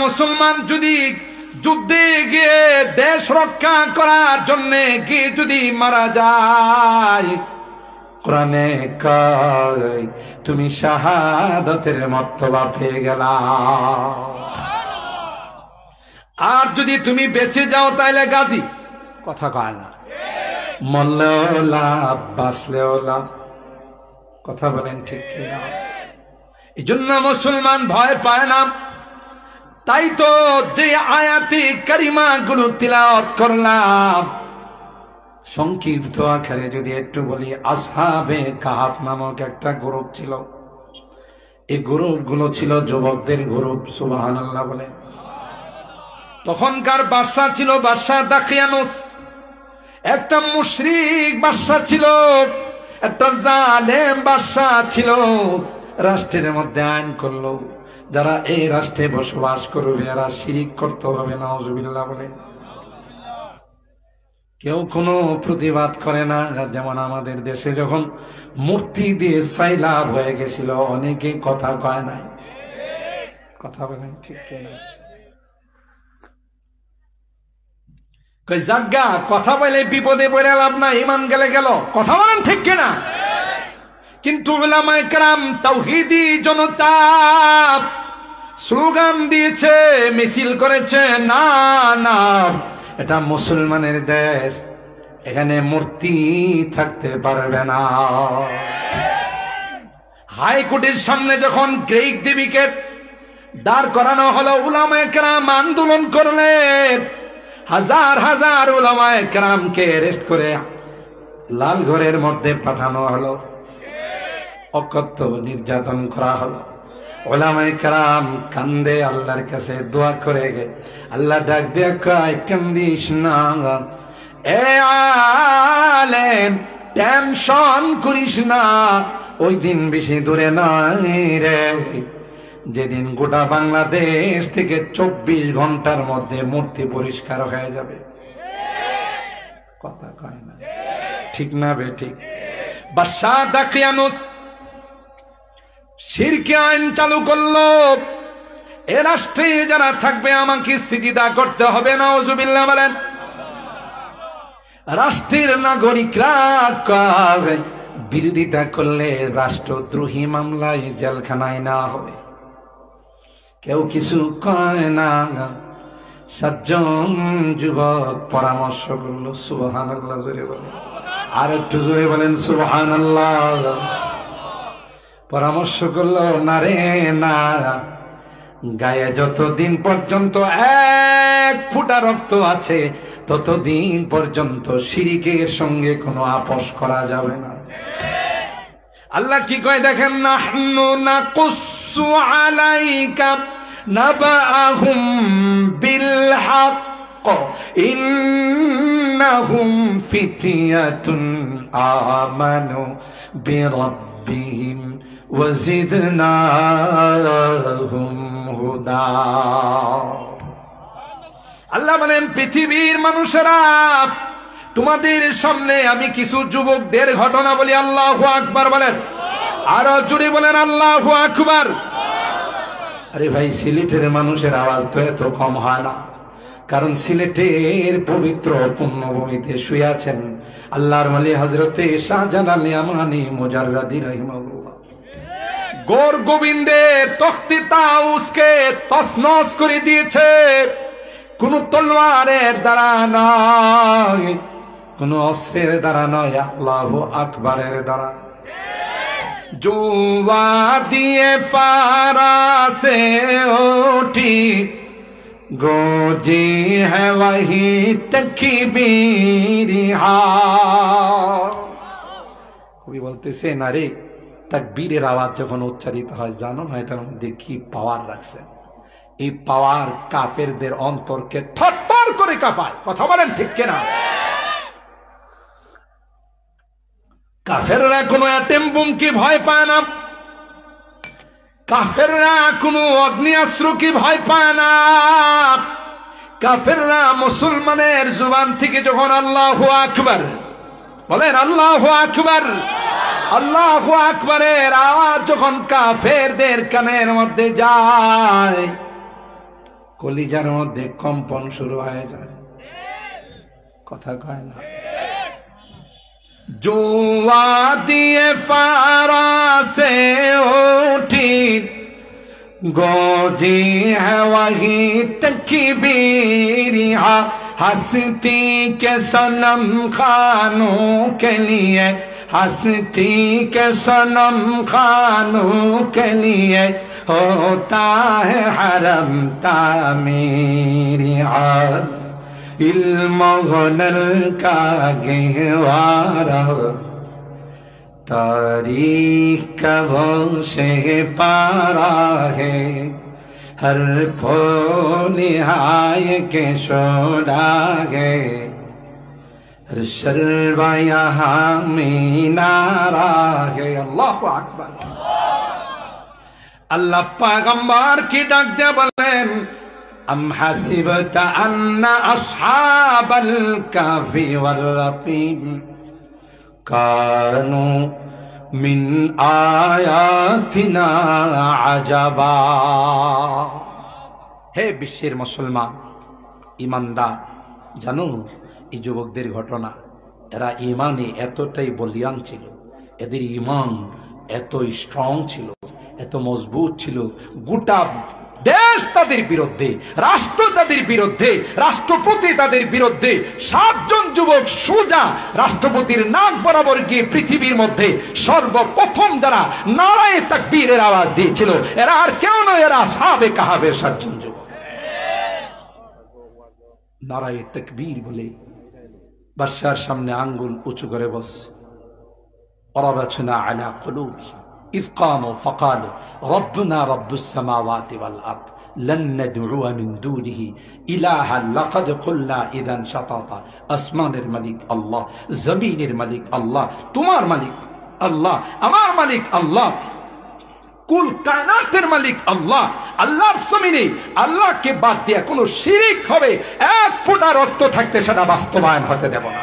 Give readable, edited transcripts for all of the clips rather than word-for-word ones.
মুসলমান যদি যুদ্ধে গিয়ে দেশ রক্ষা করার জন্য গিয়ে যদি মারা যায়, কোরআনে কয় তুমি শাহাদাতের মর্তবা পেয়ে গেলা। আর যদি তুমি বেঁচে যাও তাহলে গাজী, কথা কয় না, মরলেও লাভ বাঁচলেও লাভ। কথা বলেন ঠিক কিনা? এই জন্য মুসলমান ভয় পায় না। তাই তো যে আয়াতি কারিমা গুলো তিলাওয়াত করলাম, সংক্ষিপ্ত আকারে যদি একটু বলি, আসহাবে কাহাফ নামক একটা গ্রুপ ছিল। এই গ্রুপ গুলো ছিল যুবকদের গ্রুপ। সুবহানাল্লাহ বলে। তখনকার বাদশা ছিল বাদশা দাকিয়ানুস, একটা মুশরিক বাদশা ছিল, একটা জালেম বাদশা ছিল। রাষ্ট্রের মধ্যে আইন করলো, যারা এই রাষ্ট্রে বসবাস করবে এরা শিরিক করতে হবে। নাউজুবিল্লাহ বলে। কেউ কোনো প্রতিবাদ করে না। যেমন আমাদের দেশে যখন মূর্তি দিয়ে সাইলাব হয়ে গেছিল, অনেকে কথা কয় নাই। কথা বলেন ঠিক কিনা? জাগা কথা বলে বিপদে পড়ে লাভ না, ঈমান গেলে গেল। কথা বলেন ঠিক কিনা? কিন্তু উলামায়ে কেরাম তাওহীদি জনতা স্লোগান দিয়েছে, মিছিল করেছে, না না এটা মুসলমানের দেশ, এখানে মূর্তি থাকতে পারবে না। হাইকোর্টের সামনে যখন গ্রিক দেবীকে দাঁড় করানো হলো, উলামায়ে কেরাম আন্দোলন করলেন। হাজার হাজার উলামায়ে কেরামকে অ্যারেস্ট করে লাল ঘরের মধ্যে পাঠানো হলো, অকথ্য নির্যাতন করা হলো। উলামায়ে কেরাম কান্দে আল্লাহর কাছে দোয়া করে গে। আল্লাহ ডাক দিয়ে কয়, কান্দিস না এ আলেম, টেনশন করিস না, ওই দিন বেশি দূরে নাই রে, যেদিন গোটা বাংলাদেশ থেকে 24 ঘন্টার মধ্যে মূর্তি পরিষ্কার হয়ে যাবে। কথা কয় না, ঠিক না বেঠিক? বাদশা দাকিয়ানুস শিরকি আইন চালু করলো, এ রাষ্ট্রে যারা থাকবে আমাকে সিজদা করতে হবে। নাউজুবিল্লাহ বলেন। রাষ্ট্রের নাগরিকরা বিরোধিতা করলে রাষ্ট্রদ্রোহী মামলায় জেলখানায় নেওয়া হবে। কেউ কিছু কয় না। 7 জন যুবক পরামর্শ করলো। সুবহানাল্লাহ জোরে বলেন, আর একটু জোরে বলেন সুবহানাল্লাহ। পরামর্শ করলো, না রে না, গায়ে যতদিন পর্যন্ত 1 ফোঁটা রক্ত আছে ততদিন পর্যন্ত শিরকের সঙ্গে কোনো আপোষ করা যাবে না। আল্লাহ কি কয় দেখেন, নাহনু নাকুসু আলাইকা নাবাআহুম বিল হক ইন্নাহুম ফিতয়াতুন আমানু বিরাব্বিহিম ওয়াজিদনাহুম হুদা। আল্লাহ বলেন, পৃথিবীর মানুষেরা, তোমাদের সামনে আমি কিছু যুবকদের ঘটনা বলি। আল্লাহু আকবার বলেন, আরো জোরে বলেন আল্লাহু আকবার। আরে ভাই, সিলেটের মানুষের আওয়াজ তো এত কম হয় না, কারণ সিলেটের পবিত্র পুণ্যভূমিতে শুয়ে আছেন আল্লাহর ওলি হযরতে শাহজালাল ইয়ামানি মুজাররাদি রাহিমাহুল্লাহ। গোর গোবিন্দের তখতে তাউসকে তছনছ করে দিয়েছে। কোন তলোয়ারের দ্বারা নয়, কোন অস্ত্রের দ্বারা নয়, আল্লাহু আকবারের দ্বারা। জুয়া দিয়ে ফারাসে ওঠি গোজি है वही तकबीर हा। কবি বলতেছে, না রে, তাকবীরের আওয়াজ যখন উচ্চারিত হয়, জানো না এটার মধ্যে কি পাওয়ার রাখছে? এই পাওয়ার কাফেরদের অন্তরকে থরথর করে কাঁপায়। কথা বলেন ঠিক কিনা? কাফেররা কোনো অ্যাটম বোমকে ভয় পায় না, কাফেররা কোনো অগ্নিয়াস্ত্রকে ভয় পায় না। কাফেররা মুসলমানের জুবান থেকে যখন আল্লাহু আকবার বলেন, আল্লাহু আকবার, আল্লাহু আকবারের আওয়াজ যখন কাফেরদের কানের মধ্যে যায়, কলিজার মধ্যে কম্পন শুরু হয়ে যায়, কথা কয় না। জুয়া দিয়ে ফারাসে উঠি गोजी है वही तकबीर, हस्ती के सनम खानों के लिए, हस्ती के सनम खानों के लिए होता है हरम तामीर, इल्म हुनर का गहवारा तारीख का वो से पारा है, हर फूल हाय के शोरा है, हर शर्वा यहाँ मीनारा है। अल्लाह अकबर। अल्लाह पैगंबर की डाक दे बोलेन, अम हसिबता अन्ना अस्हाबल काफी वर रकीम कानू मिन आयातिना आजाबा। हे বিশ্বের মুসলমান ইমানদার, জানো এই যুবকদের ঘটনা, এরা ইমানে এতটাই বলিয়ান ছিল, এদের ইমান এত স্ট্রং ছিল, এত মজবুত ছিল, গোটা দেশ তাদের বিরুদ্ধে, রাষ্ট্র তাদের বিরুদ্ধে, রাষ্ট্রপতি তাদের বিরুদ্ধে, 7 জন যুবক সোজা রাষ্ট্রপতির নাক বরাবর গিয়ে পৃথিবীর মধ্যে সর্বপ্রথম যারা নারায়ে তাকবীরের আওয়াজ দিয়েছিল, এরা আর কেউ নয়, এরা আসহাবে কাহাফের 7 জন যুবক। নারায়ে তাকবীর বলে বাদশার সামনে আঙ্গুল উঁচু করে বস, ওরাবাতনা আলা কুলুবি إذ قاموا فقالوا ربنا رب السماوات والأرض لن ندعو من دونه إلها لقد قلنا إذا شططا। আসমানের মালিক আল্লাহ, জমিনের মালিক আল্লাহ, তোমার মালিক আল্লাহ, আমার মালিক আল্লাহ, কুল কায়নাতের মালিক আল্লাহ। আল্লাহর জমিনে আল্লাহকে বাদ দিয়ে কোনো শিরিক হবে, 1 ফোঁটা রক্ত থাকতে সেটা বাস্তবায়ন হতে দেব না।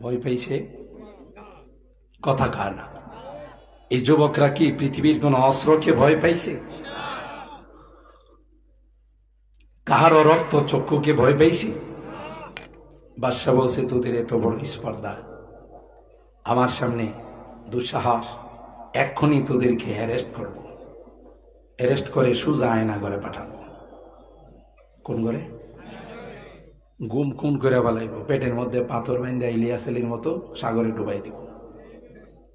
ভয় পেয়েছে, কথা কার না। এই যুবকরা কি পৃথিবীর কোন অস্ত্রকে ভয় পাইছে? কাহারও রক্ত চক্ষুকে ভয় পাইছে? বাদশা বলছে, তোদের এত বড় স্পর্ধা, আমার সামনে দুঃসাহস, এক্ষুনি তোদেরকে অ্যারেস্ট করব, অ্যারেস্ট করে সোজা আয়না ঘরে পাঠাবো। কোন ঘরে? গুম খুন করে বালাইব, পেটের মধ্যে পাথর বাইন্দা ইলিয়াস আলীর মতো সাগরে ডুবাই দিব,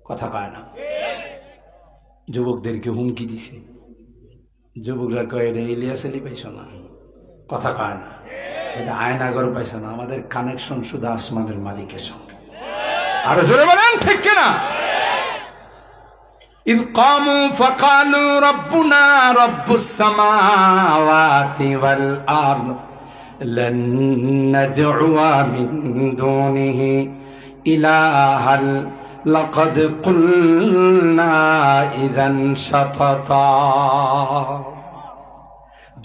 কথা কয় না। যুবকদেরকে হুমকি দিছে, যুবকরা কয় এটা ইলিয়াস আলী পাইছ না, কথা কয় না, এটা আয়নাগর পাইছ না, আমাদের কানেকশন শুধু আসমানের মালিকের সঙ্গে। আরো জোরে বলেন ঠিক কিনা? إذ قاموا فقالوا ربنا رب السماوات والأرض لن ندعو من دونه إلها لقد قلنا إذا شططا।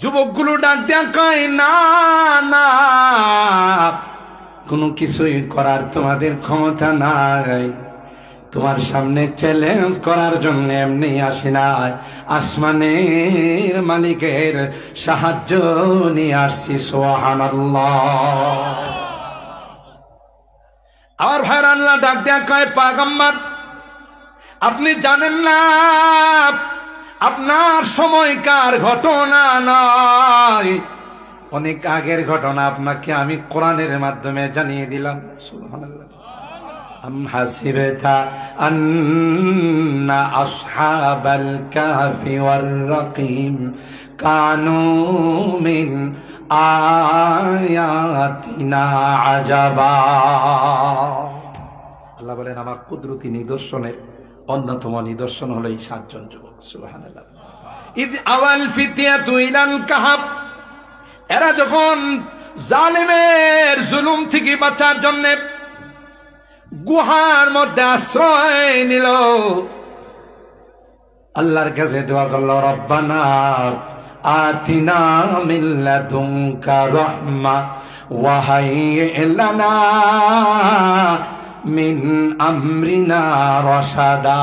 যুবকগুলো ডাক দেয়া কয়, না না, কোনো কিছুই করার তোমাদের ক্ষমতা নাই, তোমার সামনে চ্যালেঞ্জ করার জন্য এমনি আসি নাই, আসমানের মালিকের সাহায্য নিয়ে আসছি। সুবহানাল্লাহ। আমার ভাইর আল্লাহ ডাক দেয়া কয়, পয়গম্বর আপনি জানেন না, আপনার সময়কার ঘটনা নয়, অনেক আগের ঘটনা আপনাকে আমি কোরআনের মাধ্যমে জানিয়ে দিলাম। সুবহানাল্লাহ। أم حسبت أن أصحاب الكهف والرقيم كانوا من آياتنا عجبا। আল্লাহ বলেন, আমার কুদরতি নিদর্শনের অন্যতম নিদর্শন হলো এই 7 জন যুবক। সুবহানাল্লাহ। ইদ আওয়াল ফিতিয়াতু ইলাল কাহাফ, এরা যখন জালেমের জুলুম থেকে বাঁচার জন্য গুহার মধ্যে আশ্রয় নিল, আল্লাহর কাছে দোয়া করল, রব্বানা আতিনা মিন লাদুনকা রাহমা ওয়া হাইয়্ লানা মিন আমরিনা রাশাদা।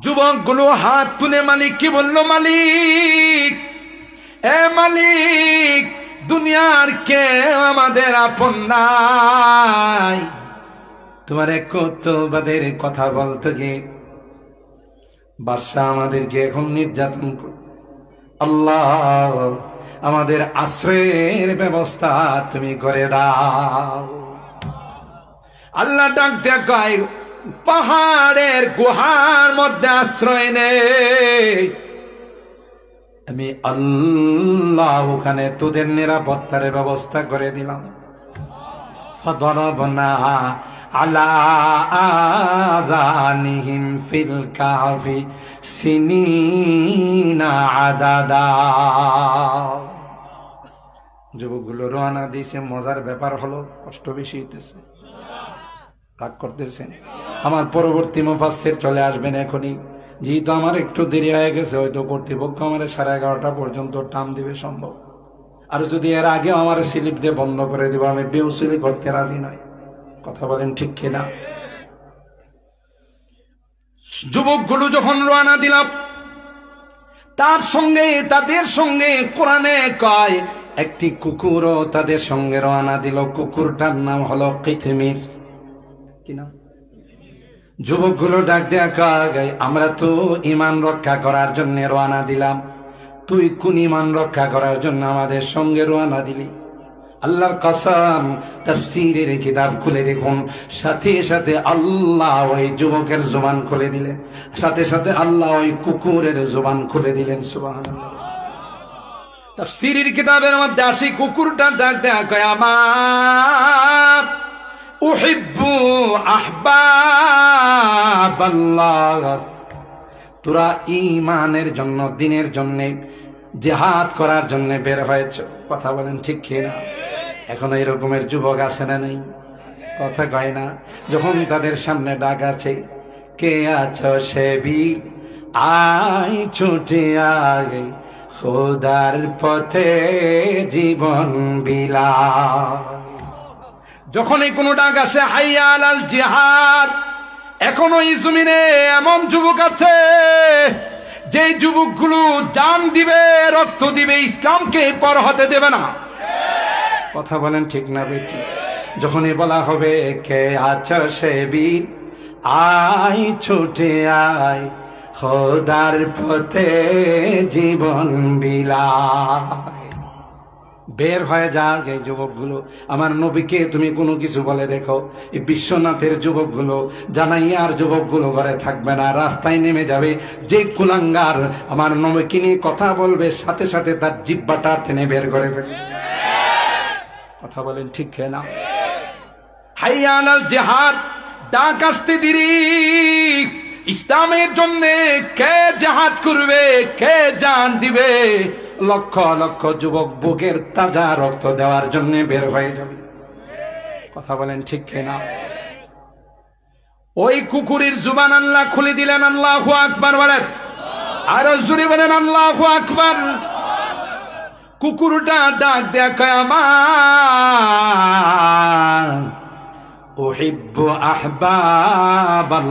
যুবকগুলো হাত তুলে মালিককে বলল, মালিক, এ মালিক, দুনিয়ার কেউ আমাদের আপন নাই, তোমার একত্ববাদের কথা বলতে গিয়ে বাদশা আমাদেরকে এখন নির্যাতন করে, আল্লাহ আমাদের আশ্রয়ের ব্যবস্থা তুমি করে দাও। আল্লাহ ডাক দেয়া কয়, পাহাড়ের গুহার মধ্যে আশ্রয় নেই, আমি আল্লাহ ওখানে তোদের নিরাপত্তার ব্যবস্থা করে দিলাম। ফাদরাবনা আলা আযানিহিম ফিল কাহফি সিনিনা আদাদা। যুবকগুলো রওনা দিয়েছে, মজার ব্যাপার হলো কষ্ট বেশি হইতেছে, রাগ করতেছেন। আমার পরবর্তী মুফাসসির চলে আসবেন এখনই, যেহেতু আমার একটু দেরি হয়ে গেছে, হয়তো কর্তৃপক্ষ আমার 11:30 পর্যন্ত টাইম দিবে সম্ভব, আর যদি এর আগে আমার স্লিপ দিয়ে বন্ধ করে দিব, আমি বেউসিলি করতে রাজি নই। কথা বলেন ঠিক কিনা? যুবকগুলো যখন রওনা দিলাম, তাদের সঙ্গে কোরআনে কয় একটি কুকুরও তাদের সঙ্গে রওনা দিল। কুকুরটার নাম হলো কিতমির। কি নাম? যুবকগুলো ডাক দেয়া কয়, আমরা তো ঈমান রক্ষা করার জন্য রওনা দিলাম, তুই কোন ঈমান রক্ষা করার জন্য আমাদের সঙ্গে রওনা দিলি? আল্লাহর কসম, তাফসীরের কিতাব খুলে দেখুন, সাথে সাথে আল্লাহ ওই যুবকের জবান খুলে দিলেন, সাথে সাথে আল্লাহ ওই কুকুরের জবান খুলে দিলেন। সুবহানাল্লাহ। তাফসীরের কিতাবের মধ্যে আসি, কুকুরটা ডাক দেয়া কয়, আমার উহিব্বু আহবাবাল্লাহ, তোরা ঈমানের জন্য, দ্বীনের জন্য জিহাদ করার জন্য বের হয়েছ। কথা বলেন ঠিক কিনা? এখন এই রকমের যুবক আছে না নেই? কথা কয় না। যখন তাদের সামনে ডাক আছে, কে আছো সে বীর, আয় ছুটে আয় খোদার পথে জীবন বিলা। যখনই কোনো ডাক আসে হাইয়া আলাল জিহাদ, এখনো এই জমিনে এমন যুবক আছে যে যুবকগুলো জান দিবে, রক্ত দিবে, ইসলামকে পর হতে দেবে না। কথা বলেন ঠিক না বেটি? যখনই বলা হবে কে আছো সে বীর, আয় ছুটে আয় খোদার পথে জীবন বিলায়, বের হয়ে যাক এই যুবকগুলো। আমার নবীকে তুমি কোনো কিছু বলে দেখো, এই বিশ্বনাথের যুবকগুলো, জানাইয়ার যুবকগুলো ঘরে থাকবে না, রাস্তায় নেমে যাবে। যে কুলাঙ্গার আমার নবীকে নিয়ে কথা বলবে, সাথে সাথে তার জিহ্বাটা টেনে বের করে ফেলবে। কথা বলেন ঠিক না? হাইয়া আলাল জিহাদ ডাক আসতে দেরি, ইসলামের জন্য কে জিহাদ করবে, কে জান দিবে, লক্ষ লক্ষ যুবক বুকের তাজা রক্ত দেওয়ার জন্য বের হয়ে যাবে। কথা বলেন ঠিক কিনা? ওই কুকুরের জুবান আল্লাহ খুলে দিলেন। আল্লাহু আকবার বলেন, আরো জোরে বলেন আল্লাহু আকবার। কুকুরটা ডাক দেয়া কয়, আমার উহিব্বু আহবাবাল্লাহ,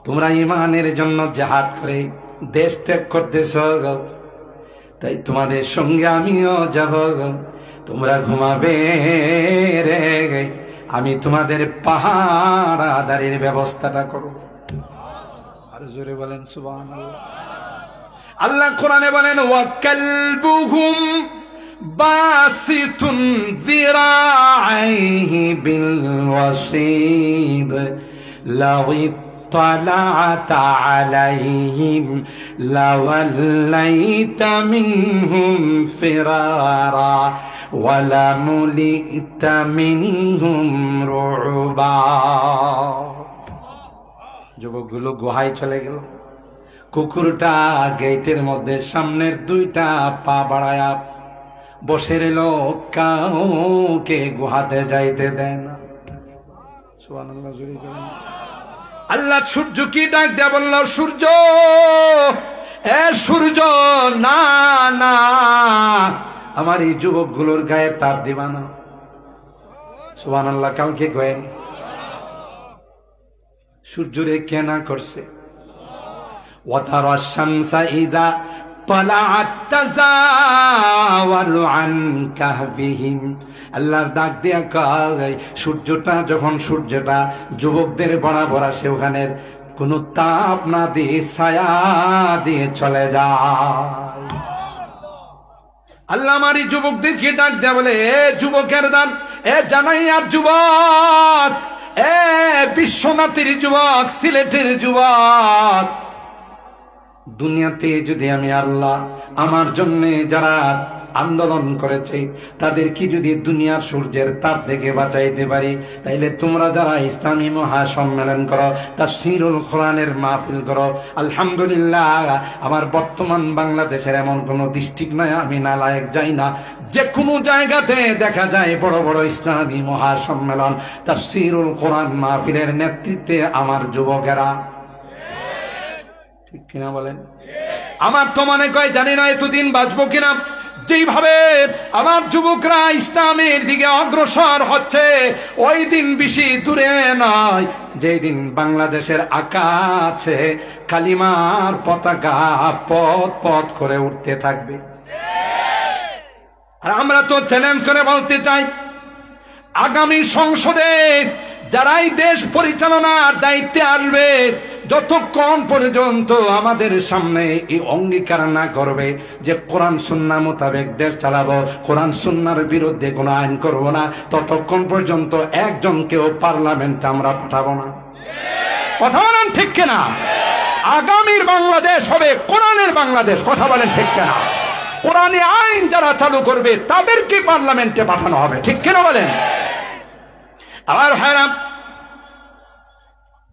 তোমরা ঈমানের জন্য জিহাদ করে দেশ ত্যাগ করতেছ, তাই তোমাদের সঙ্গে আমিও যাব। তোমরা ঘুমাবে রে, আমি তোমাদের পাহারাদারির ব্যবস্থাটা করব। আর জোরে বলেন সুবহানাল্লাহ। আল্লাহ কোরআনে বলেন, ওয়া কালবুহুম বাসিতুন যিরাইহি বিল ওয়াসীদ লাউ طلعت عليهم لوليت منهم فرارا ولملئت منهم رعبا। যুবকগুলো গুহায় চলে গেল। কুকুরটা গেটের মধ্যে সামনের দুইটা পা বাড়ায়া বসে রইল, কাউকে গুহাতে যাইতে দেয় না। সুবহানাল্লাহ। জোরে বলেন। আল্লাহ সূর্য কি ডাক দেয়া বলল, সূর্য, এ সূর্য, না না, আমার এই যুবকগুলোর গায়ে তাপ দিবা না। সুবহানাল্লাহ। কালকে কয়েন সূর্যরে কেনা করছে। ওয়াতারা শামসা ইদা তালাআত তাযাওয়ারু আন কাহফিহিম। আল্লাহর ডাক দিয়া কয় সূর্যটা যখন যুবকদের বরাবর আসে, ওখানের কোন তাপ না দিয়ে ছায়া দিয়ে চলে যায়। আল্লাহ আমারই যুবকদেরকে ডাক দেয়া বলে, এ যুবকের দান, এ জানাইয়ার যুবক, এ বিশ্বনাথের যুবক, সিলেটের যুবক, দুনিয়াতে যদি আমি আল্লাহ আমার জন্য যারা আন্দোলন করেছে তাদেরকে যদি দুনিয়ার সূর্যের তাপ থেকে বাঁচাইতে পারি, তাইলে তোমরা যারা ইসলামী মহাসম্মেলন করো, তাফসীরুল কোরআনের মাহফিল করো, আলহামদুলিল্লাহ আমার বর্তমান বাংলাদেশের এমন কোন ডিস্ট্রিক্ট নয় আমি নালায়েক যাই না, যে কোনো জায়গাতে দেখা যায় বড় বড় ইসলামী মহাসম্মেলন, তাফসীরুল কোরআন মাহফিলের নেতৃত্বে আমার যুবকেরা। ঠিক কিনা বলেন? আমার তো মনে কয় জানি না এতদিন বাঁচবো কিনা, যেইভাবে আমার যুবকরা ইসলামের দিকে অগ্রসর হচ্ছে ওই দিন বেশি দূরে নয় যেই দিন বাংলাদেশের আকাশে কালিমার পতাকা পথ পথ করে উঠতে থাকবে। আর আমরা তো চ্যালেঞ্জ করে বলতে চাই, আগামী সংসদে যারাই দেশ পরিচালনার দায়িত্বে আসবে, যতক্ষণ পর্যন্ত আমাদের সামনে এই অঙ্গীকার না করবে যে কোরআন সুন্নাহ মোতাবেক দেশ চালাবো, কোরআন সুন্নাহর বিরুদ্ধে কোনো আইন করব না, ততক্ষণ পর্যন্ত একজনকেও পার্লামেন্টে আমরা পাঠাবো না। কথা বলেন ঠিক কিনা? আগামীর বাংলাদেশ হবে কোরআনের বাংলাদেশ। কথা বলেন ঠিক কিনা? কোরআনে আইন যারা চালু করবে তাদেরকে পার্লামেন্টে পাঠানো হবে। ঠিক কিনা বলেন? আবার হ্যাঁ,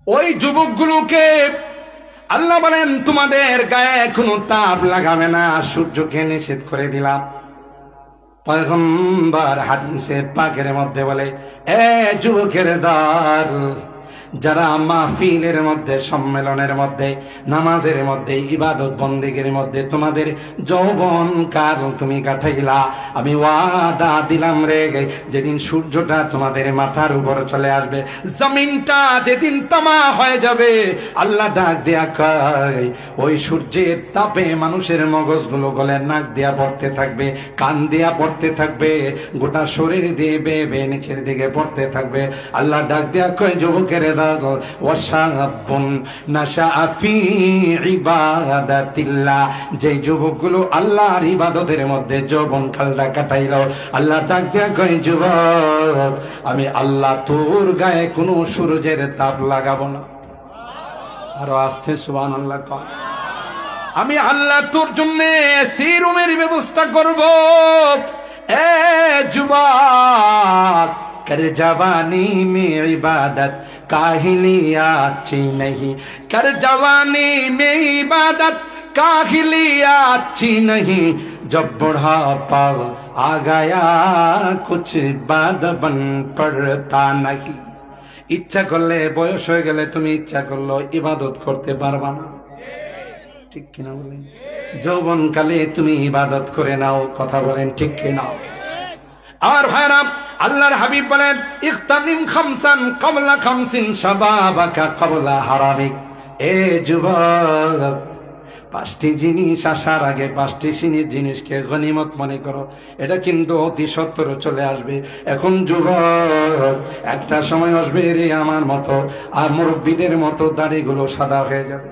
ওই যুবকগুলোকে আল্লাহ বলেন তোমাদের গায়ে কোনো তাপ লাগাবে না, সূর্যকে নিষেধ করে দিলাম। পয়গম্বর হাদিসে পাকের মধ্যে বলে, এ যুবকের দল, যারা মাহফিলের মধ্যে, সম্মেলনের মধ্যে, নামাজের মধ্যে, ইবাদত বন্দেগীর মধ্যে তোমাদের যৌবন কাল তুমি কাটাইলা, আমি ওয়াদা দিলাম রে, যেদিন সূর্যটা তোমাদের মাথার উপর চলে আসবে, জমিনটা যেদিন তামা হয়ে যাবে, আল্লাহ ডাক দেয়া কয় ওই সূর্যের তাপে মানুষের মগজগুলো গলে নাক দিয়া পড়তে থাকবে, কান দিয়া পড়তে থাকবে, গোটা শরীর দিয়ে বেয়ে বেয়ে নিচের দিকে পড়তে থাকবে। আল্লাহ ডাক দেয়া কয় যুবকের যে যুবকগুলো আল্লাহর ইবাদতের মধ্যে যৌবন কালটা কাটাইল, আল্লাহ ডাক দিয়া কয় যুবক, আমি আল্লাহ তোর গায়ে কোনো সূর্যের তাপ লাগাবো না। আরো আস্তে সুবহানাল্লাহ কয়, আমি আল্লাহ তোর জন্য এসি রুমের ব্যবস্থা করব। এ যুবক, कर जवानी में इबादत काहिलियत अच्छी नहीं, कर जवानी में इबादत काहिलियत अच्छी नहीं, जब बुढ़ापा आ गया कुछ बात बन पड़ता नहीं। ইচ্ছা করলে বয়স হয়ে গেলে তুমি ইচ্ছা করলো ইবাদত করতে পারবা না। ঠিক কিনা বলেন? যৌবনকালে তুমি ইবাদত করে নাও। কথা বলেন ঠিক কিনা? আর ভাইরা, আল্লাহর হাবিব বলেন ইখতানিম খামসান ক্বাবলা খামসিন শাবাবাকা ক্বাবলা হারামিক। এ যুবক, পাঁচটি জিনিস আসার আগে পাঁচটি জিনিসকে গনিমত মনে করো। এটা কিন্তু অতি সত্বর চলে আসবে। এখন যুবক, একটা সময় আসবে রে আমার মতো আর মুরব্বীদের মতো দাড়িগুলো সাদা হয়ে যাবে।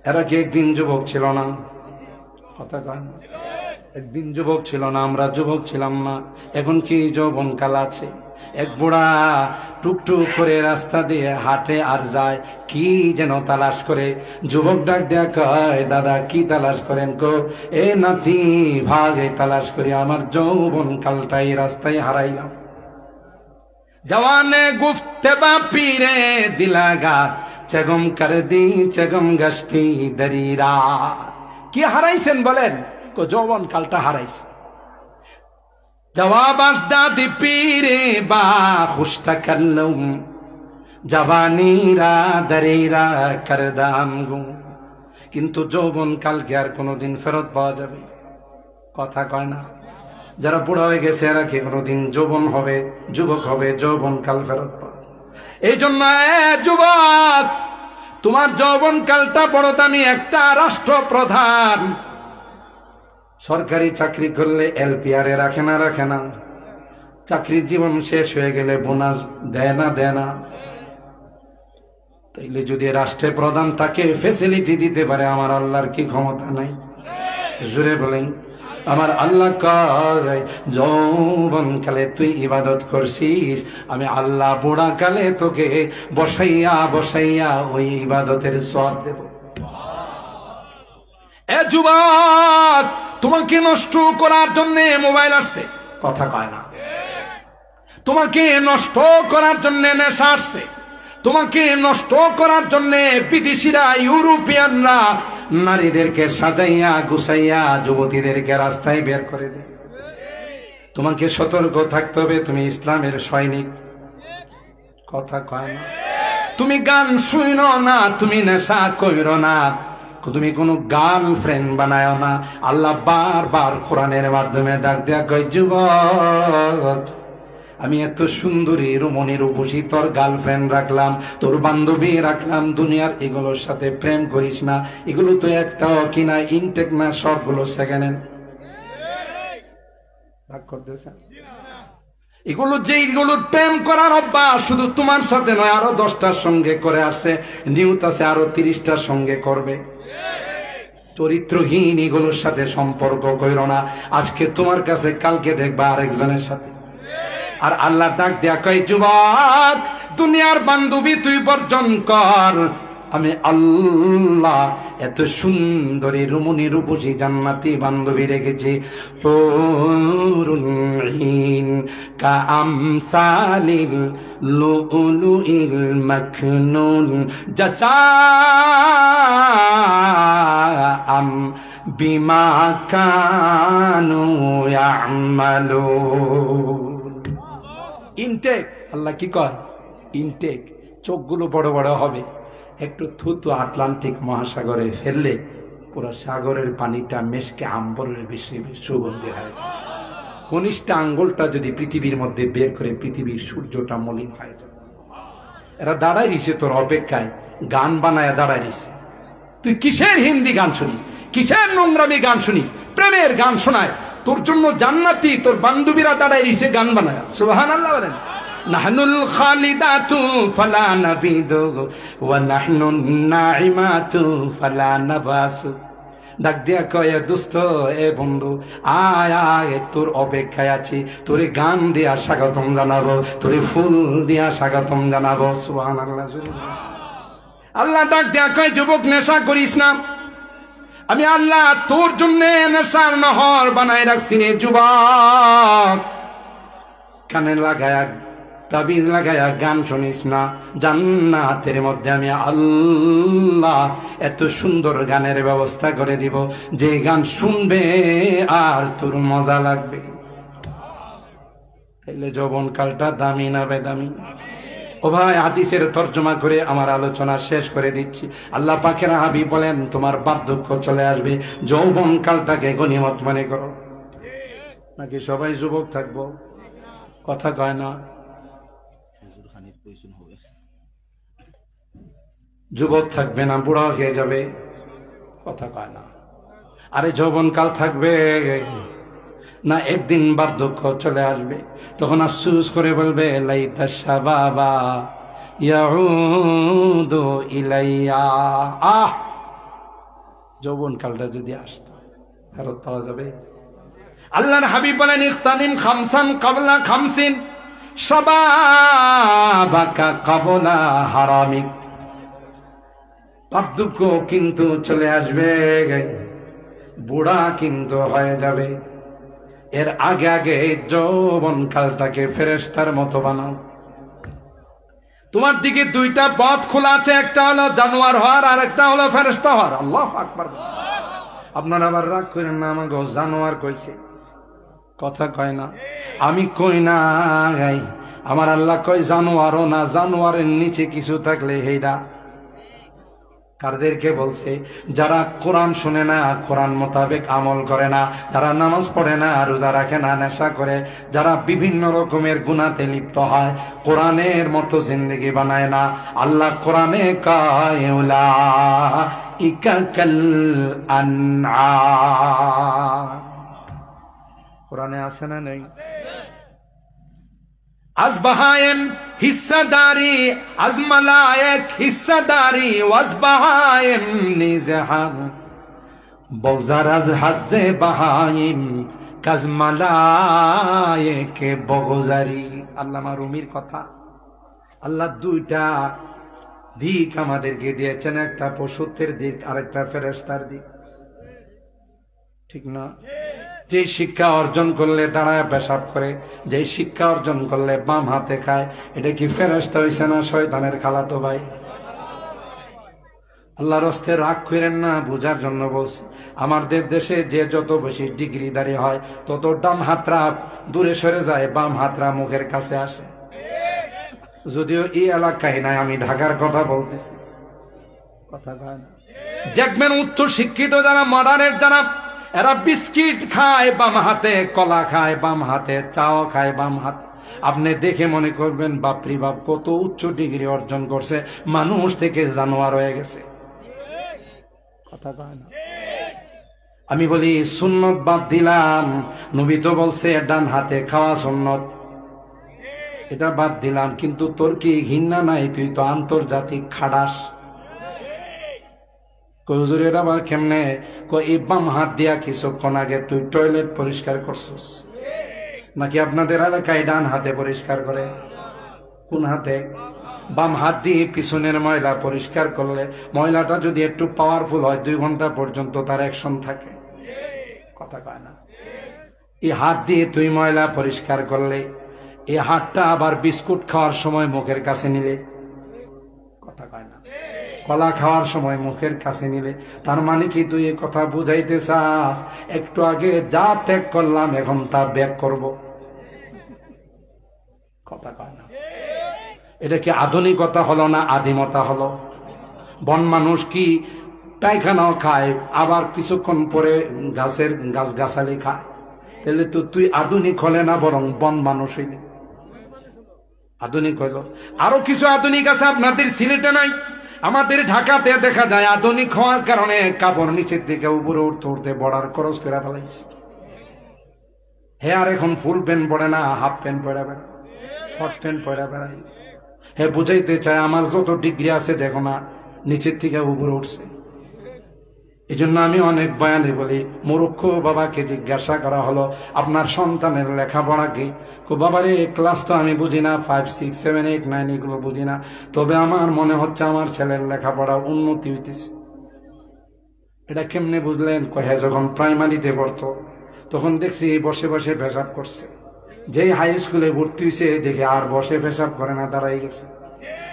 এরা কি একদিন যুবক ছিল না? কথা কয় না? একদিন যুবক ছিল না? আমরা যুবক ছিলাম না? এখন কি যৌবন কাল আছে? এক বুড়া টুকটুক করে রাস্তা দিয়ে হাঁটে আর যায়, কি যেন তালাশ করে। যুবক ডাক দেয়া কয়, দাদা কি তালাশ করেন? কো, এ নাতি ভাগে তালাশ করি, আমার যৌবন কালটাই রাস্তায় হারাইলাম। জওয়ানে গুফতে বা পীরে দিলাগা চেগম কর দি চেগম গস্তি দরিরা। কি হারাইছেন বলেন? কো যৌবন কালটা হারাইছে। জবাব আসদাদি পীরে বা খুশতা করলুম জওয়ানিরা দরিরা করদাম গু। কিন্তু যৌবন কালকে আর কোনোদিন ফেরত পাওয়া যাবে? কথা কয় না? যারা বুড়া হয়ে গেছে এরা কি কোনোদিন যৌবন হবে, যুবক হবে, যৌবন কাল ফেরত পাবে? এই জন্য যুবক, তোমার যৌবনকালটা বড় দামি। একটা রাষ্ট্রপ্রধান সরকারি চাকরি করলে এলপিআরে রাখে না, চাকরির জীবন শেষ হয়ে গেলে বোনাস দেয় না। তাইলে যদি রাষ্ট্রের প্রধান তাকে ফেসিলিটি দিতে পারে, আমার আল্লাহর কি ক্ষমতা নাই? জোরে বলেন, আমার আল্লাহ কয় যৌবনকালে তুই ইবাদত করছিস, আমি আল্লাহ বুড়াকালে তোকে বসাইয়া ওই ইবাদতের সওয়াব দেব। এ যুবক, তোমাকে নষ্ট করার জন্য মোবাইল আসছে, কথা কয় না। তোমাকে নষ্ট করার জন্য নেশা আসছে, তোমাকে নষ্ট করার জন্য বিদেশিরা, ইউরোপিয়ানরা নারীদেরকে সাজাইয়া গুছাইয়া যুবতীদেরকে রাস্তায় বের করে দেয়। তোমাকে সতর্ক থাকতে হবে, তুমি ইসলামের সৈনিক, কথা কয় না। তুমি গান শুনো না, তুমি নেশা কইরো না, তুমি কোনো গার্লফ্রেন্ড বানায় না। আল্লাহ বারবার কোরআনের মাধ্যমে ডাক দেয়া কয়, যুবক, আমি এত সুন্দরী রমণী রূপসী তোর গার্লফ্রেন্ড রাখলাম, তোর বান্ধবী রাখলাম, দুনিয়ার এগুলোর সাথে প্রেম করিস না। এগুলো তো একটাও কিনা ইনটেক না, সবগুলো সেকেন্ড হ্যান্ড। রাগ করতেছে? এগুলো প্রেম করার অভ্যাস শুধু তোমার সাথে নয়, আরো 10টার সঙ্গে করে আসছে, নিয়ত আছে আরো 30টার সঙ্গে করবে। চরিত্রহীন এগুলোর সাথে সম্পর্ক কইরো না, আজকে তোমার কাছে, কালকে দেখবা আরেকজনের সাথে। আর আল্লাহ ডাক দেয়া কয়, যুবক, দুনিয়ার বান্ধবী তুই বর্জন কর, আমি আল্লাহ এত সুন্দরী রুমনী রূপসী জান্নাতি বান্ধবী রেখেছি। হুরুন ঈন কাআমসালিল লুলুইল মাকনুন জাযাআম বিমা কানু ইয়ামালুন। ইনটেক, আল্লাহ কি কয়? ইনটেক। চোখগুলো বড় বড় হবে, একটু থুতু আটলান্টিক মহাসাগরে ফেললে পুরো সাগরের পানিটা মেশকে আম্বরের বেশি সুগন্ধি হয়ে যায়। কনিষ্ঠ আঙ্গুলটা যদি পৃথিবীর মধ্যে বের করে, পৃথিবীর সূর্যটা মলিন হয়ে যায়। এরা দাঁড়ায় দিছে তোর অপেক্ষায়, গান বানায় দাঁড়ায় দিছে। তুই কিসের হিন্দি গান শুনিস, কিসের নোংরামি গান শুনিস? প্রেমের গান শোনায় তোর জন্য জান্নাতি, তোর বান্ধবীরা দাঁড়ায় দিছে গান বানায়। সুবহানাল্লাহ বলেন। নাহনুল খালিদাতু ফালা নাবিদু ওয়া নাহনুন নাইমাতু ফালা নাবাসু। ডাক দিয়া কয়, দোস্ত, এ বন্ধু, আয় আয়, তোর অপেক্ষায় আছি, তোরে গান দিয়া স্বাগতম জানাবো, তোরে ফুল দিয়া স্বাগতম জানাবো। সুবহানাল্লাহ। আল্লাহ ডাক দিয়া কয়, যুবক, নেশা করিস না, আমি আল্লাহ তোর জন্য নেশার নহর বানায় রাখছি রে। যুবক, কানে লাগায়া তাবিজ লাগায়া গান শুনিস না, জান্নাতের মধ্যে আমি আল্লাহ এত সুন্দর গানের ব্যবস্থা করে দিব, যে গান শুনবে আর তোর মজা লাগবে। তাইলে যৌবনকালটা দামি না বেদামি? ও ভাই, হাদিসের তর্জমা করে আমার আলোচনা শেষ করে দিচ্ছি। আল্লাহ পাকের হাবিব বলেন, তোমার বার্ধক্য চলে আসবে, যৌবনকালটাকে গনিমত মনে করো। নাকি সবাই যুবক থাকবো? কথা কয় না। যুবক থাকবে না, বুড়া হয়ে যাবে, কথা কয় না। আরে যৌবনকাল থাকবে না, একদিন বার্ধক্য চলে আসবে, তখন আফসোস করে বলবে, লাইতা শাবাবা ইয়াউদু ইলাইয়া। আহ, যৌবনকালটা যদি আসতো, ফেরত পাওয়া যাবে? আল্লাহর হাবিব বলেন, ইখতানিম খামসান ক্বাবলা খামসিন শাবাবাকা ক্বাবলা হারামিক। বার্ধক্য কিন্তু চলে আসবে, বুড়া কিন্তু হয়ে যাবে, এর আগে আগে যৌবনকালটাকে ফেরেশতার মতো বানাও। তোমার দিকে দুইটা পথ খোলা আছে, একটা হলো জানোয়ার হওয়ার, আর একটা হলো ফেরেশতা হওয়ার। আল্লাহু আকবার। আপনারা আবার রাগ করেন না, আমাকে জানোয়ার কইছে, কথা কয় না। আমি কই না, আমার আল্লাহ কয় জানোয়ারও না, জানোয়ারের নিচে কিছু থাকলে হেইডা কাদেরকে বলছে? যারা কোরআন শুনে না, কোরআন মোতাবেক আমল করে না, যারা নামাজ পড়ে না, রোজা রাখে না, নেশা করে, যারা বিভিন্ন রকমের গুনাতে লিপ্ত হয়, কোরআনের মতো জিন্দেগি বানায় না। আল্লাহ কোরআনে কয় উলাইকা কাল আনআম। কোরআনে আছে না নেই? از بهایم حصه‌داری، از ملائک حصه‌داری و از بهایم نیز هم بگذر از حظ بهایم که از ملائک بگذری। আল্লামা রুমির কথা। আল্লাহ দুইটা দিক আমাদেরকে দিয়েছেন, একটা পশুত্বের দিক, আরেকটা ফেরেশতার দিক, ঠিক না? যে শিক্ষা অর্জন করলে দাঁড়ায় পেশাব করে, যে শিক্ষা অর্জন করলে বাম হাতে খায়, এটা কি ফেরেশতা হইছে না শয়তানের খালাতো ভাই? আল্লাহর হস্তে রাগ করেন না, বুঝার জন্য বলছি। আমাদের দেশে যে যত বেশি ডিগ্রিধারী হয়, তত ডান হাতরা দূরে সরে যায়, বাম হাতরা মুখের কাছে আসে। যদিও এই এলাকায় নাই, আমি ঢাকার কথা বলতেছি। কথা দেখবেন উচ্চ শিক্ষিত যারা, মডার্নের যারা, এরা বিস্কিট খায় বাম হাতে, কলা খায় বাম হাতে, চাও খায় বাম হাতে। আপনি দেখে মনে করবেন বাপরি বাপ, কত উচ্চ ডিগ্রি অর্জন করছে, মানুষ থেকে জানোয়ার হয়ে গেছে। কথা কয় না? আমি বলি সুন্নত বাদ দিলাম, নবী তো বলছে ডান হাতে খাওয়া সুন্নত, এটা বাদ দিলাম, কিন্তু তোর কি ঘৃণা নাই? তুই তো আন্তর্জাতিক খাডাস। হুজুর এটা আবার কেমনে? এই বাম হাত দিয়া কিছুক্ষণ আগে তুই টয়লেট পরিষ্কার করছিস নাকি? আপনাদের এলাকায় ডান হাতে পরিষ্কার করে। কোন হাতে? বাম হাত দিয়ে পিছনের ময়লা পরিষ্কার করলে, ময়লাটা যদি একটু পাওয়ারফুল হয়, 2 ঘন্টা পর্যন্ত তার অ্যাকশন থাকে। কথা কয় না? এই হাত দিয়ে তুই ময়লা পরিষ্কার করলে, এই হাতটা আবার বিস্কুট খাওয়ার সময় মুখের কাছে নিলে, কথা কয় না? কলা খাওয়ার সময় মুখের কাছে নিলে, তার মানে কি তুই এই কথা বুঝাইতে চাস একটু আগে যা ত্যাগ করলাম এখন তা ব্যাক করব? কথা কয় না? এটা কি আধুনিকতা হলো না আদিমতা হলো? বন মানুষ কি পায়খানাও খায়, আবার কিছুক্ষণ পরে গাছগাছালি খায়, তাহলে তো তুই আধুনিক হলে না, বরং বন মানুষ হইলে আধুনিক হইল। আরো কিছু আধুনিক আছে আপনাদের সিলেটে নাই, আমাদের ঢাকাতে দেখা যায়। আধুনিক হওয়ার কারণে কাপড় নিচের দিকে উপরে উঠতে উঠতে বর্ডার ক্রস করে ফেলাইছে। হে আর এখন ফুল প্যান্ট পরে না, হাফ প্যান্ট পরে বেড়ায়, শর্ট প্যান্ট পরে বেড়ায়। হে বুঝাইতে চায় আমার যত ডিগ্রি আছে দেখো না, নিচের থেকে উপরে উঠছে। এই জন্য আমি অনেক বয়ানে বলি, মূর্খ বাবাকে জিজ্ঞাসা করা হলো আপনার সন্তানের লেখাপড়া কি? বাবারে ক্লাস তো আমি বুঝি না, 5, 6, 7, 8, 9 এগুলো বুঝি না, তবে আমার মনে হচ্ছে আমার ছেলের লেখাপড়া উন্নতি হইতেছে। এটা কেমনে বুঝলেন? কহে যখন প্রাইমারিতে পড়তো তখন দেখছি বসে বসে পেশাব করছে, যেই হাই স্কুলে ভর্তি হয়েছে দেখে আর বসে পেশাব করে না, দাঁড়াই গেছে।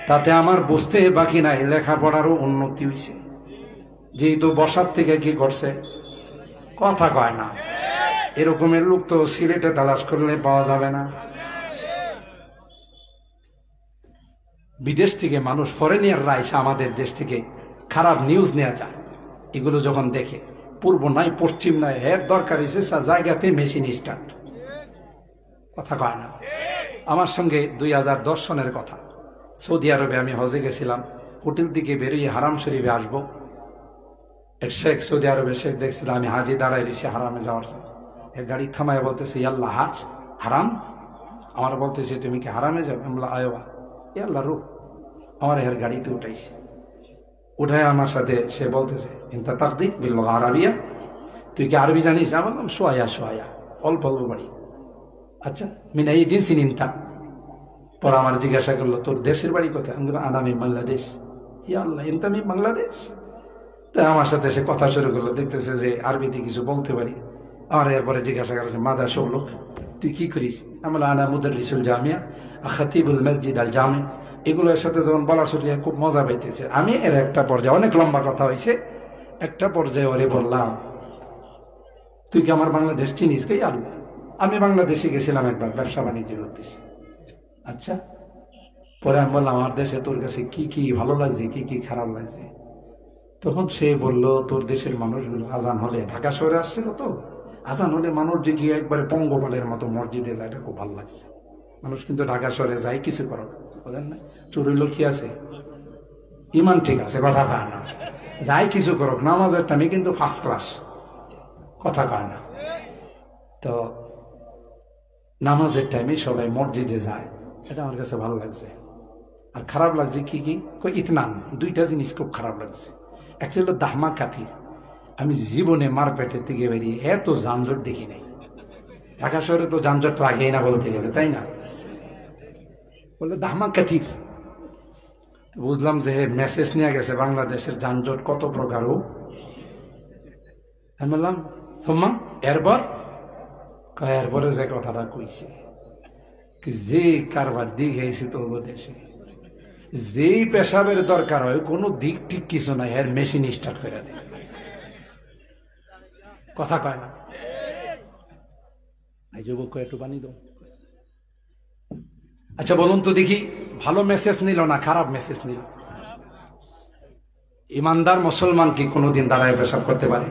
তাতে আমার বুঝতে বাকি নাই লেখাপড়ারও উন্নতি হয়েছে, যেহেতু বসার থেকে কি করছে। কথা কয় না? এরকমের লোক তো সিলেটে তালাশ করলে পাওয়া যাবে না। বিদেশ থেকে মানুষ, ফরেনিয়াররা এসে আমাদের দেশ থেকে খারাপ নিউজ নেওয়া যায়, এগুলো যখন দেখে, পূর্ব নাই পশ্চিম নাই, এর দরকার হয়েছে জায়গাতে মেশিন স্টার্ট। কথা কয় না? আমার সঙ্গে 2010 সনের কথা, সৌদি আরবে আমি হজে গেছিলাম, হোটেল থেকে বেরিয়ে হারাম শরীফে আসবো, এক শেখ, সৌদি আরবের শেখ দেখছিলাম, আমি হাজি দাঁড়াই রয়েছি হারামে যাওয়ার জন্য। এক গাড়ি থামায় বলতেছে ইয়াল্লাহ হাজ হারাম। আমার বলতেছে তুমি কি হারামে যাবে? আমরা আয়োবা ইয়াল্লাহ রূপ। আমার এর গাড়িতে উঠাইছে, উঠায় আমার সাথে সে বলতেছে ইনতা তাকদিক বিল আরাবিয়া, তুই কি আরবি জানিস? আমি বললাম সোয়া সোয়া, অল্প অল্প বাড়ি। আচ্ছা মিনা এই জিন্সি নিনতা। পরে আমার জিজ্ঞাসা করলো তোর দেশের বাড়ি কোথায়? আমি বললাম আনামি বাংলাদেশ। ইয়া আল্লাহ ইনতা আমি বাংলাদেশ। তাই আমার সাথে সে কথা শুরু করলো, দেখতেছে যে আরবিতে কিছু বলতে পারি। আমার এরপরে জিজ্ঞাসা করছে মাদা শৌলক, তুই কি করিস? আমি বললাম আনা মুদাররিসুল জামিয়া খাতিবুল মসজিদ আল জামি। এগুলোর সাথে যখন বলা শুরু খুব মজা পাইতেছে। আমি এর একটা পর্যায়ে, অনেক লম্বা কথা হয়েছে, একটা পর্যায়ে ওরে বললাম তুই কি আমার বাংলাদেশ চিনিস? কই আল্লাহ আমি বাংলাদেশে গেছিলাম একবার ব্যবসা বাণিজ্য করতেছি। আচ্ছা। পরে আমি বললাম আমার দেশে তোর কাছে কি কি ভালো লাগছে, কি কি খারাপ লাগছে? তখন সে বলল, তোর দেশের মানুষগুলো আজান হলে, ঢাকা শহরে আসছিল তো, আজান হলে মানুষ যে গিয়ে একবারে পঙ্গপালের মতো মসজিদে যায়, এটা খুব ভালো লাগছে। মানুষ কিন্তু ঢাকা শহরে যায় কিছু করো, বলেন না, চুরির লোক কি আছে, ইমান ঠিক আছে, কথা কয় না, যাই কিছু করুক, নামাজের টাইমে কিন্তু ফার্স্ট ক্লাস, কথা কয় না। তো নামাজের টাইমে সবাই মসজিদে যায়, এটা আমার কাছে ভালো লাগছে। আর খারাপ লাগছে কি কি, ইতনান, দুইটা জিনিস খুব খারাপ লাগছে। একটা হলো দাহমা কাতির, আমি জীবনে মারপেটের থেকে বেরিয়ে এত যানজট দেখি নাই। ঢাকা শহরে তো যানজট লাগেই না বলতে গেলে, তাই না? বললো দাহমা কাতির। বুঝলাম যে মেসেজ নিয়ে গেছে বাংলাদেশের যানজট কত প্রকার। আমি বললাম তোমা এরপরে যে কথাটা কইছে, যে কারবার দিক হয়েছে তো দেশে, যেই পেশাবের দরকার হয় কোনো দিক ঠিক কিছু নাই, এর মেশিন স্টার্ট করে দেয়, কথা কয় না। যুবক একটু বানিয়ে দাও। আচ্ছা বলুন তো দেখি, ভালো মেসেজ নিল না খারাপ মেসেজ নিল? ইমানদার মুসলমান কি কোনোদিন দাঁড়ায় পেশাব করতে পারে?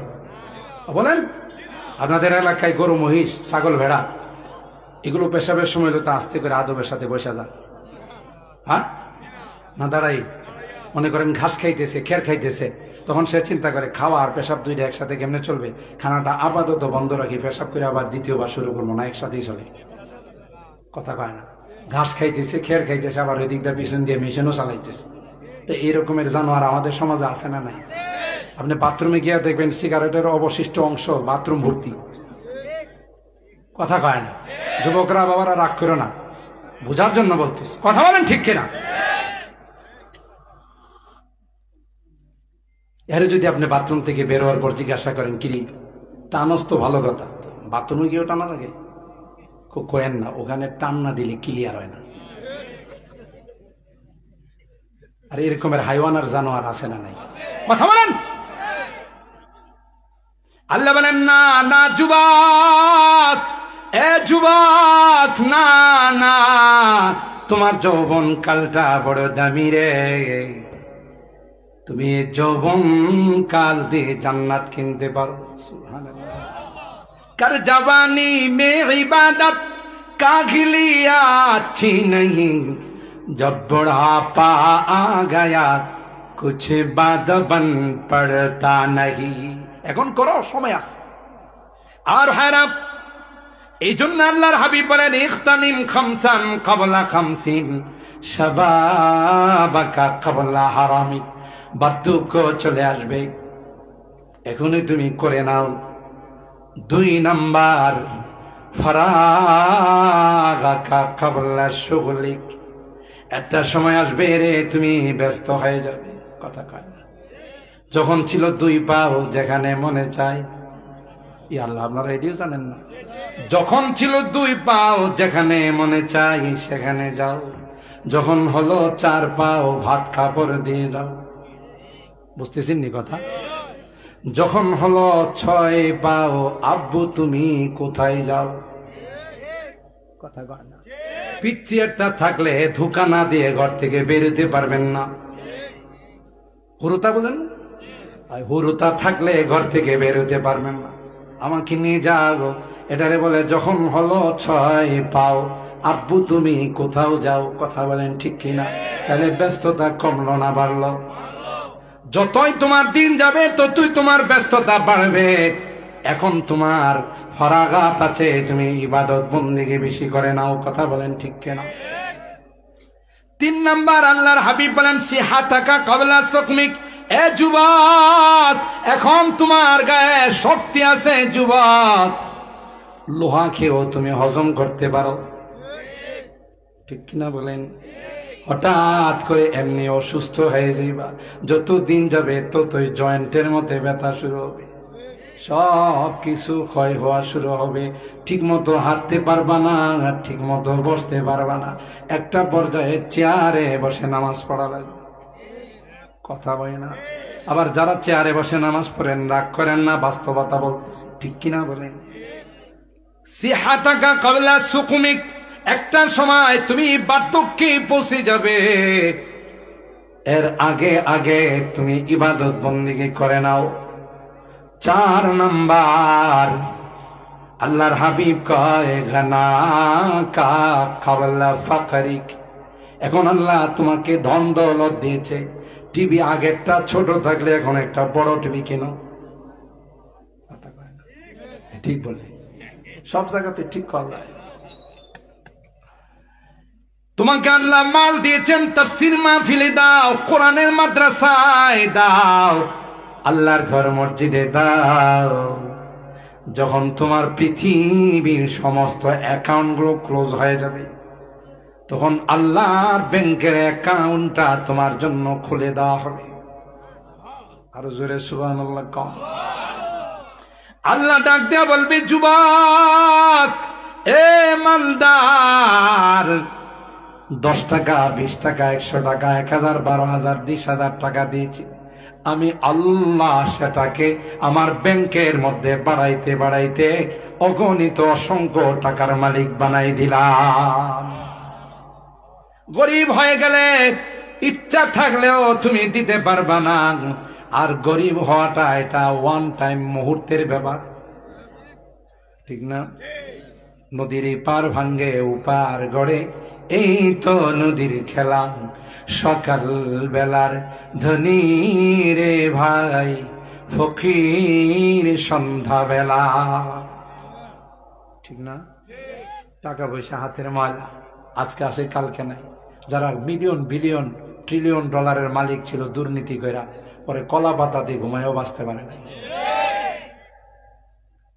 বলেন, আপনাদের এলাকায় গরু, মহিষ, ছাগল, ভেড়া এগুলো পেশাবের সময় তো আস্তে করে আদবের সাথে বসে যান, হ্যাঁ না? দাঁড়াই মনে করেন ঘাস খাইতেছে, খের খাইতেছে, তখন সে চিন্তা করে খাওয়া আর পেশাব দুইটা একসাথে কেমনে চলবে, খানাটা আপাতত বন্ধ রাখি, পেশাব করে আবার দ্বিতীয়বার শুরু করবো না, একসাথেই চলে, কথা কয় না। ঘাস খাইতেছে, খের খাইতেছে, আবার ওই দিকটা পিছন দিয়ে মেশিনও চালাইতেছে। তো এইরকমের জানোয়ার আমাদের সমাজে আছে না নাই? আপনি বাথরুমে গিয়ে দেখবেন সিগারেটের অবশিষ্ট অংশ বাথরুম ভর্তি, কথা কয় না। যুবকরা বাবারা রাগ করো না, বোঝার জন্য বলতেছি, কথা বলেন ঠিক কিনা? এর যদি আপনি বাথরুম থেকে বের হওয়ার পর জিজ্ঞাসা করেন, কিরি টানস তো ভালো কথা, বাথরুমে গিয়েও টানা লাগে, কোয়েন না, ওখানে টান না দিলে ক্লিয়ার হয় না। আর এরকমের হাইওয়ান আর জানোয়ার আছে না নাই? কথা বলেন। আল্লাহ বলেন, না না যুবক, এ যুবক, না না, তোমার যৌবন কালটা বড় দামি রে, তুমি যৌবন কাল দিয়ে জান্নাত কিনতে পারো। সুবহানাল্লাহ। कर जवानी में इबादत कागलिया अच्छी नहीं, जब बुढ़ापा आ गया कुछ बात बन पड़ता नहीं। এখন করো, সময় আছে। আর হারাম এই জন্য আল্লাহর হাবিব বলেন, ইখতানিম খামসান ক্বাবলা খামসিন শাবাবাকা ক্বাবলা হারামিক। বার্ধক্য চলে আসবে, এখনই তুমি করে নাও। 2 নাম্বার, ফারাগাকা ক্বাবলা শুগলিক। একটা সময় আসবে রে তুমি ব্যস্ত হয়ে যাবে, কথা কয় না। যখন ছিল 2 পাও যেখানে মনে চায়, ই আল্লাহ, আপনারা এটিও জানেন না? যখন ছিল 2 পাও যেখানে মনে চাই সেখানে যাও, যখন হলো 4 পাও ভাত কাপড় দিয়ে যাও। বুঝতেছেন নি কথা? যখন হলো 6 পাও আব্বু তুমি কোথায় যাও, কথা কয় না। পিচ্ছি একটা থাকলে ধোকা না দিয়ে ঘর থেকে বেরোতে পারবেন না, হুরুতা বুঝেন? হুরুতা থাকলে ঘর থেকে বেরোতে পারবেন না। আমাকে নিয়ে যাও, এটারে বলে যখন হলো 6 পাও আব্বু তুমি কোথাও যাও, কথা বলেন ঠিক কিনা? তাহলে ব্যস্ততা কমলো না বাড়লো? যতই তোমার দিন যাবে ততই তোমার ব্যস্ততা বাড়বে। এখন তোমার ফারাগাত আছে, তুমি ইবাদত বন্দেগী বেশি করে নাও, কথা বলেন ঠিক কিনা? 3 নাম্বার, আল্লাহর হাবিব বলেন, সিহাতাকা ক্বাবলা সুকমিক। এ যুবক, এখন তোমার গায়ে শক্তি আছে যুবক, লোহা খেয়েও তুমি হজম করতে পারো, ঠিক কিনা বলেন? হঠাৎ করে এমনি অসুস্থ হয়ে যাইবা, যত দিন যাবে ততই জয়েন্টের মধ্যে ব্যথা শুরু হবে, সব কিছু ক্ষয় হওয়া শুরু হবে, ঠিক মতো হাঁটতে পারবা না, ঠিক মতো বসতে পারবা না, একটা পর্যায়ে চেয়ারে বসে নামাজ পড়া লাগবে, কথা বলে না? আবার যারা চেয়ারে বসে নামাজ পড়েন রাগ করেন না, বাস্তবতা বলতেছে, ঠিক কিনা বলেন? সিহাতাকা ক্বাবলা সুকুমিক। একটা সময় তুমি বার্ধক্যে পৌঁছে যাবে, এর আগে আগে তুমি ইবাদত বন্দিগি করে নাও। 4 নাম্বার, আল্লাহর হাবিব কয় গানা কা কাবলা ফাকরিক। এখন আল্লাহ তোমাকে ধন দৌলত দিয়েছে, টিভি আগেরটা ছোট থাকলে এখন একটা বড় টিভি কেনো। ঠিক বলে, সব জায়গাতে ঠিক করা যায়। তোমাকে আল্লাহ মাল দিয়েছেন, তাফসীর মাহফিলে দাও, কোরআনের মাদ্রাসায় দাও, আল্লাহর ঘর মসজিদে দাও। যখন তোমার পৃথিবীর সমস্ত অ্যাকাউন্টগুলো ক্লোজ হয়ে যাবে, তখন আল্লাহর ব্যাংকের অ্যাকাউন্টটা তোমার জন্য খুলে দেওয়া হবে। আরো জোরে সুবহানাল্লাহ কও। আল্লাহ ডাক দেয়া বলবে, যুবক, এ মালদার, 10 টাকা, 20 টাকা, 100 টাকা, 1000, 12,000, 20,000 টাকা দিয়েছি, আমি আল্লাহ সেটাকে আমার ব্যাংকের মধ্যে বাড়াইতে বাড়াইতে অগণিত অসংখ্য টাকার মালিক বানাই দিলাম। গরিব হয়ে গেলে ইচ্ছা থাকলেও তুমি দিতে পারবা না। আর গরিব হওয়াটা এটা ওয়ান টাইম, মুহূর্তের ব্যাপার, ঠিক না? নদীর পার ভাঙ্গে উপার গড়ে, এই তো নদীর খেলা, সকাল বেলার ধনী রে ভাই, ফকির সন্ধ্যা বেলা, ঠিক না? টাকা পয়সা হাতের ময়লা, আজকে আছে কালকে নাই। যারা মিলিয়ন বিলিয়ন ট্রিলিয়ন ডলারের মালিক ছিল, দুর্নীতি কইরা পরে কলা পাতা দিয়ে ঘুমায়ও বাঁচতে পারে নাই।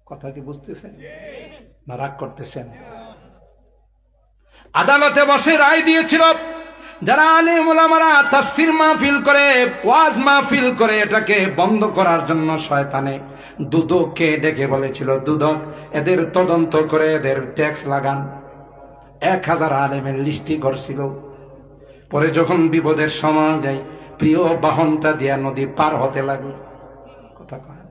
কথা কি বুঝতেছেন না রাগ করতেছেন? আদালতে বসে রায় দিয়েছিল, যারা আলেম ওলামারা তাফসীর মাহফিল করে, ওয়াজ মাহফিল করে, এটাকে বন্ধ করার জন্য শয়তানে দুদককে ডেকে বলেছিল, দুদক এদের তদন্ত করে এদের ট্যাক্স লাগান। 1000 আলেমের লিস্টি করছিল। পরে যখন বিপদের সময় যায়, প্রিয় বাহনটা দিয়া নদী পার হতে লাগলো। কথা কয়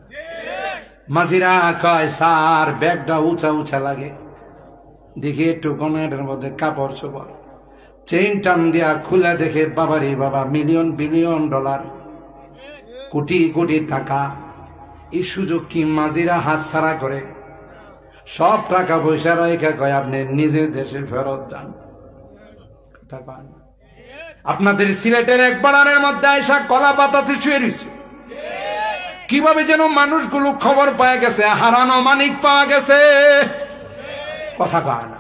মাঝিরা কয়, স্যার ব্যাগটা উঁচা উঁচা লাগে, দেখি একটু কনেটের মধ্যে কাপড় চোপড়, চেইন টান দিয়া খুলে দেখে, বাবারে বাবা, million billion dollar, crore crore টাকা। এই সুযোগ কি মাঝিরা হাত ছাড়া করে? সব টাকা পয়সা রেখে কয়, আপনি নিজের দেশে ফেরত যান। আপনাদের সিলেটের এক বাড়ানের মধ্যে আয়সা কলা পাতাতে শুয়ে রয়েছে, কিভাবে যেন মানুষগুলো খবর পায় গেছে, হারানো মানিক পাওয়া গেছে। কথা কয় না,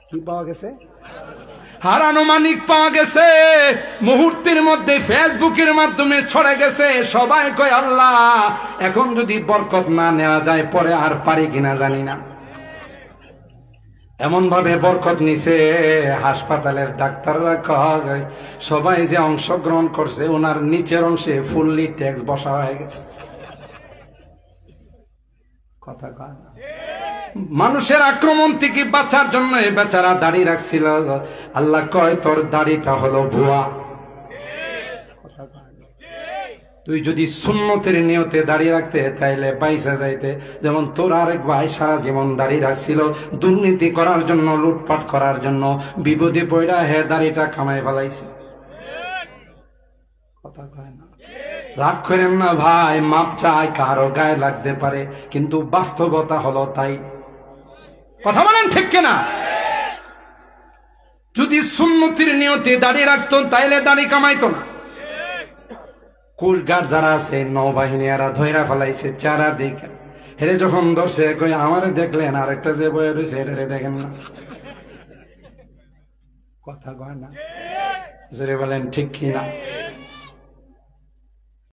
কি পাওয়া গেছে? হারানো মানিক পাওয়া গেছে। মুহূর্তের মধ্যে ফেসবুকের মাধ্যমে ছড়ে গেছে। সবাই কয়, আল্লাহ, এখন যদি বরকত না নেওয়া যায় পরে আর পারি কিনা জানি না। এমন ভাবে বরকত নিছে, হাসপাতালের ডাক্তাররা কয়, সবাই যে অংশগ্রহণ করছে ওনার নিচের অংশে ফুললি ট্যাক্স বসা হয়ে গেছে। কথা কয় না। মানুষের আক্রমণ থেকে বাঁচার জন্য বেচারা দাড়ি রাখছিল। আল্লাহ কয়, তোর দাড়িটা হলো ভুয়া। তুই যদি সুন্নতের নিয়তে দাঁড়িয়ে রাখতে তাইলে পয়সা যাইতে। যেমন তোর আরেক ভাই সারা জীবন দাঁড়িয়ে রাখছিল দুর্নীতি করার জন্য, লুটপাট করার জন্য, বিপদে পড়া হে দাড়িটা কামাই ফেলাইছে। কথা কয় না। রাগ করেন না ভাই, মাপ চাই, কারো গায়ে লাগতে পারে, কিন্তু বাস্তবতা হলো তাই। কথা বলেন ঠিক কিনা? যদি সুন্নতির নিয়তে দাঁড়িয়ে রাখতো তাইলে দাড়ি কামাইতো না। কোস্টগার্ড যারা আছে, নৌবাহিনী, এরা ধৈরা ফেলাইছে চারা দেখে। হেরে যখন ধরছে কই, আমারে দেখলেন, আরেকটা যে বয়ে রয়েছে হেরে দেখেন না। কথা কয় না, জোরে বলেন ঠিক কিনা?